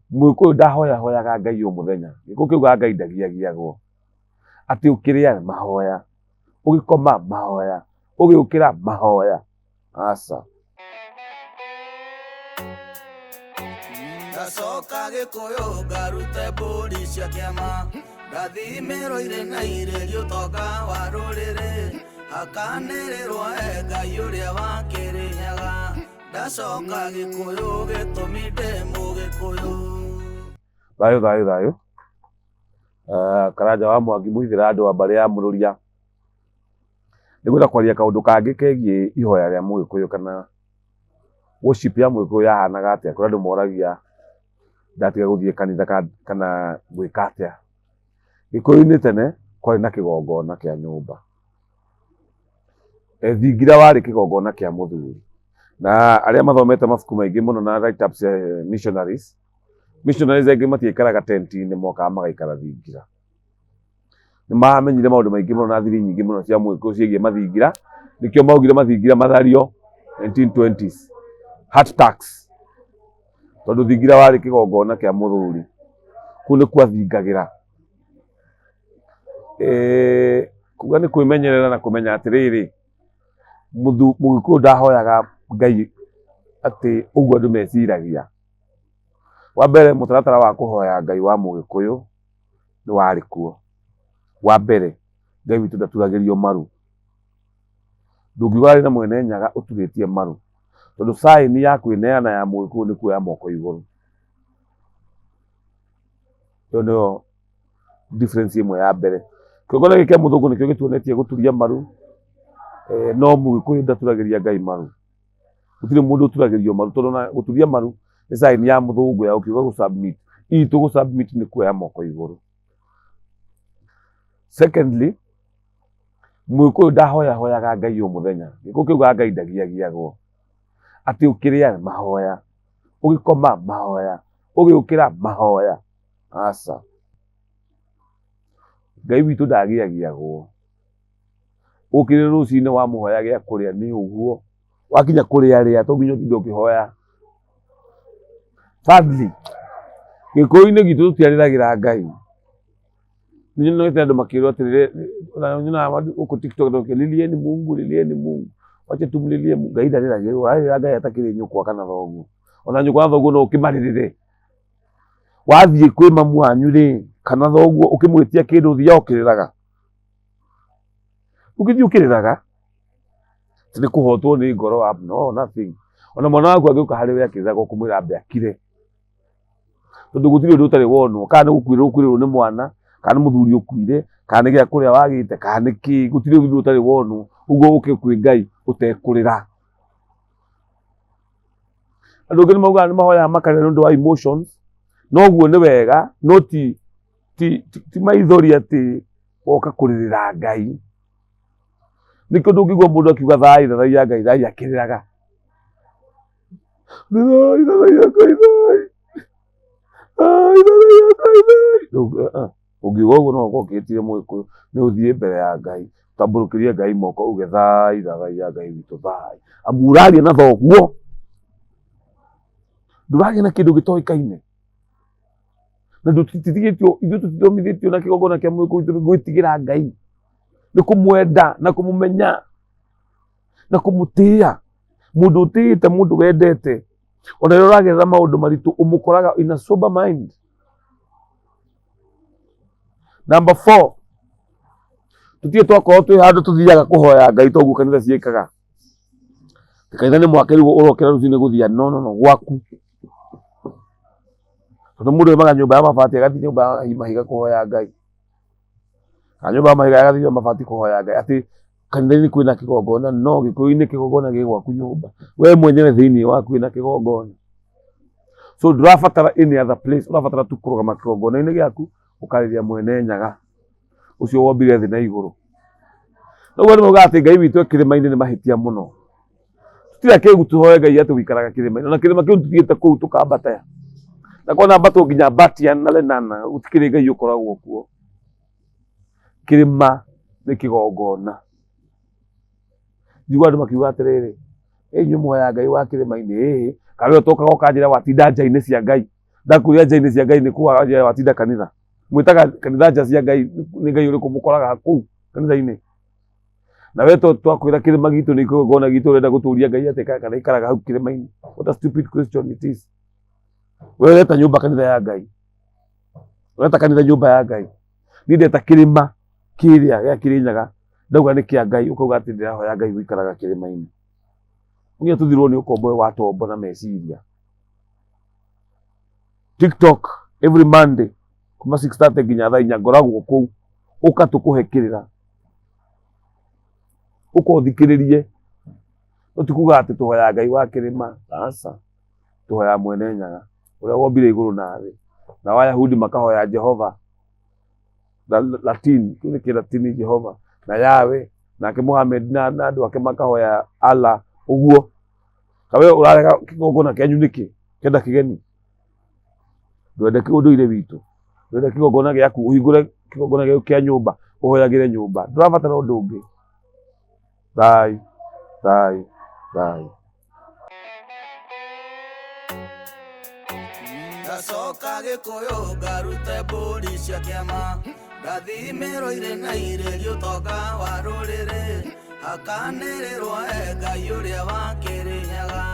Mwikuyu ndahoya hoyaga Ngai o muthenya. Gikuyu kiuga Ngai ndagiagiagwo. Ati ukiria mahoya, ugikoma mahoya, ugiukira mahoya. Asa. Ndacoka Gikuyu ngarute mbũri cia kĩama, ndathimĩrwo na irerio ũtonga wa rũrĩrĩ, akanĩrĩrwo Ngai ũrĩa wa Kĩrĩnyaga. Ndacoka Gikuyu gĩtũmi ndĩ Mũgĩkũyũ. Thayo. Karanja wa Mwangi Mũithĩra andũ a mbarĩ ya Mũrũria. Nĩngwenda kwaria kaũndũ kangĩ kegiĩ ihoya rĩa Mũgĩkũyũ kana worship ya Mũgĩkũyũ yahanaga atĩa. Kũrĩ andũ moragia ndatiga gũthiĩ kanitha kana gwĩka atĩa. Gĩkũyũ-inĩ tene kwarĩ na kĩgongona kĩa nyũmba. Thingira warĩ kĩgongona kĩa mũthuri. Na arĩa mathomete mabuku maingĩ mũno na write ups missionaries aingĩ matiikaraga tenti-inĩ, mokaga magaikara thingira. Nĩmamenyire maũndũ maingĩ mũno na thiri nyingĩ mũno cia Mũgĩkũyũ ciĩgiĩ mathingira. Nĩkĩo maugire mathingira mathario 1920s. Heart tax. Tondũ thingira warĩ kĩgongona kĩa mũthuri. Kũu nĩkuo athingagĩra. Kuga nĩ kwĩmenyerera na kũmenya atĩrĩrĩ, Mũgĩkũyũ ndahoyaga Ngai atĩ ũguo andũ meciragia. Wa mbere mũtaratara wa kũhoya Ngai wa Mũgĩkũyũ nĩ warĩ kuo. Wa mbere Ngai witũ ndaturagĩrio maru. Ndũngiuga arĩ na mwene nyaga ũturĩtie maru. Tondũ sign ya kwĩneana ya Mũgĩkũyũ nĩ kuoya moko igũrũ. Ĩyo nĩyo difference ĩmwe ya mbere. Kĩgongona gĩkĩ kĩa mũthũngũ nĩkĩo gĩtuonetie gũturia maru. No Mũgĩkũyũ ndaturagĩria Ngai maru. Gũtirĩ mũndũ ũturagĩrio maru tondũ na gũturia maru nĩ sign ya mũthũngũ ya ukiuga gũ-submit. Itũ gũ-submit nĩ kuoya moko igũrũ. Secondly, Mũgĩkũyũ ndahoyaga Ngai o muthenya. Gĩkũyũ kiuga Ngai ndagiagiagwo. Ati ukiria mahoya, ugikoma mahoya, ugiukira mahoya. Asa. Ngai witũ ndagiagiagwo. Ukire rũcinĩ wa mũhoya gĩa kũrĩa nĩ ũguo. Wakinya kũrĩa rĩa to nginya ũtinde ũkĩhoya. Thirdly, Gĩkũyũ-inĩ gitũ tũtiarĩragĩra Ngai. Nĩ nyoete andũ makĩrwo atĩrĩrĩ, nyona gũkũ TikTok lilieni Mungu. Wacha tumlilie Mungu. Ngai ndarĩragĩrwo. Arĩrĩra Ngai atakĩrĩ nyũkwa kana thoguo. Ona nyũkwa na thoguo no ũkĩmarĩrĩre. Wathiĩ kwĩ mamu wanyu rĩ kana thoguo ũkĩmwĩtia kĩndũ ũthiaga ũkĩrĩraga. Ũgĩthiĩ ũkĩrĩraga. Nĩ kũhotwo nĩ ngoro. No, nothing. Ona mwana waku angĩũka harĩ we akĩrĩraga ũkũmwĩra ambe akire. Tondũ gũtirĩ ũndũ ũtarĩ wonwo. Kana nĩ gũkuĩrwo nĩ mwana, kana nĩ mũthuri ũkuire, kana nĩ gĩa kũrĩa wagĩte, kana nĩ kĩ. Gũtirĩ ũndũ ũtarĩ wonwo. Ũguo ũke kwĩ Ngai ũtekũrĩra. Andũ angĩ nĩmaugaga nĩmahoyaga makarĩra nĩ ũndũ wa emotions. No ũguo nĩ wega, no ti maithori atĩ woka kũrĩrĩra Ngai. Nĩkĩo ndũngĩigua mũndũ akiuga thaai Ngai thaai akĩrĩraga. Ũngiuga ũguo no ũkorwo ũkĩhĩtĩria Mũgĩkũyũ. Nĩ ũthiĩ mbere ya Ngai ũtambũrũkĩrie Ngai moko uge thaai Ngai witũ thaai. Amu ũraria na thoguo. Ndũraria na kĩndũ gĩtoĩkaine. Na ithuĩ tũtithomithĩtio na kĩgongona kĩa Mũgĩkũyũ gwĩtigĩra Ngai. Nĩ kũmwenda na kũmũmenya na kũmũtĩĩa. Mũndũ ũtĩĩte, mũndũ wendete. Ona rĩrĩa ũragerera maũndũ maritũ ũmũkoraga in a sober mind. Number 4. Tũtirĩ twakorwo twĩ handũ tũthiaga kũhoya Ngai toguo kanitha ciĩkaga. Kanitha nĩ mwake rĩu ũrokĩra rũcinĩ gũthia. No, gwaku. Tondũ mũndũ oimaga nyũmba ya mabati agathiĩ nyũmba ya mahiga kũhoya Ngai. Kana nyũmba ya mahiga agathiĩ mabati kũhoya Ngai. Atĩ kanitha-inĩ kwĩna kĩgongona. No, Gĩkũyũ-inĩ kĩgongona gĩ gwaku nyũmba. We mwenyewe thĩinĩ waku wĩna kĩgongona. So ndũrabatara any other place. Ũrabatara tu kũrũgama kĩgongona-inĩ gĩaku ũkarĩria mwene nyaga. Ũcio wombire thĩ na igũrũ. Noguo nĩmaugaga atĩ Ngai witũ kĩrĩma-inĩ nĩ mahĩtia mũno. Tũtirakĩĩgu tũhoe Ngai atĩ ũikaraga kĩrĩma-inĩ. Ona kĩrĩma kĩu tũthiĩte kũu tũkambata. Na kona mbatũ nginya Batia na Lenana gũtikĩrĩ Ngai ũkoragwo kuo. Kĩrĩma nĩ kĩgongona. Njigua andũ makiuga atĩrĩrĩ, inyuĩ mũhoya Ngai wa kĩrĩma-inĩ. Kana ũtokaga ũkanjĩra watinda nja-inĩ cia Ngai. ndakuria nja-inĩ cia Ngai nĩ kuga watinda kanitha mwĩtaga kanitha nja cia Ngai nĩ Ngai ũrĩkũ mũkoraga kũu kanitha-inĩ na we twakwĩra kĩrĩma gitũ nĩ igongona gitũ ũrenda gũtũria Ngai atĩ kana ikaraga hau kĩrĩma-inĩ. What a stupid question it is. We ũreta nyũmba kanitha ya Ngai, ũreta kanitha nyũmba ya Ngai, niĩ ndeta kĩrĩma kĩrĩa gĩa Kĩrĩnyaga ndauga nĩ kĩa Ngai ũkauga atĩ ndĩrahoya Ngai gũikaraga kĩrĩma-inĩ. Nginya tũthirwo nĩ ũkombo wa tombo na meciria. TikTok every Monday kuma 6:30 nginya thaa 4 ngoragwo kũu ũka tũkũhekĩrĩra ũkothikĩrĩrie ũtikuga atĩ tũhoya Ngai wa kĩrĩma, aca tũhoya mwene Nyaga ũrĩa wombire igũrũ na thĩ. Na Wayahudi makahoya Jehova Latin, kĩu nĩ Kĩlatini Jehova na Yawe, nake Muhammad na andũ ake makahoya Allah ũguo. Kawe ũrarega kĩgongona kĩanyu nĩkĩ kĩenda kĩgeni? Ndwende ũndũire witũ, ndwende kĩgongona gĩaku ũhingũre kĩgongona gĩaku kĩa nyũmba ũhoyagĩre nyũmba, ndũrabatara ũndũ ũngĩ. Thayũ thayũ thayũ. Ndacoka Gĩkũyũ ngarute mbũri cia kĩama, ndathimĩrwo na irĩrio ũtonga wa rũrĩrĩ, hakanĩrĩrwo Ngai ũrĩa wa Kĩrĩnyaga.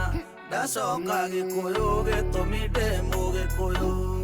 Ndacoka Gĩkũyũ gĩtũmi ndĩ Mũgĩkũyũ.